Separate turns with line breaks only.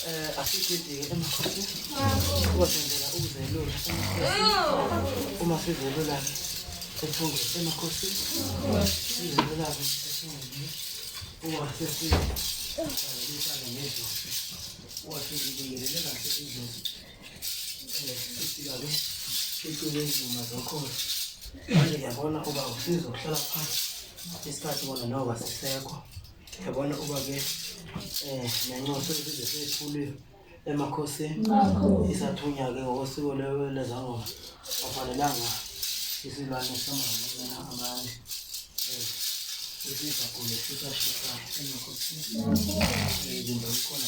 Asikho emakhosi ukwenzela ukuzelula uma sizelula-ke sethungwe emakhosi sizelula-ke sethungwe uma sesizalisa-ke nedlozi uma sizibingelele kahle idlozi sifika-ke sicule izingoma zokholo manje ngiyabona uba usizo kuhlala phansi isikhathi bona noba sisekho yabona uba-ke nencoso esize seyithuliwe emakhosini isathunywa-ke ngokosiko lezangoma afanelanga isilwane samangena amanye isibhakule sisashisa emakhosini izinto zikhona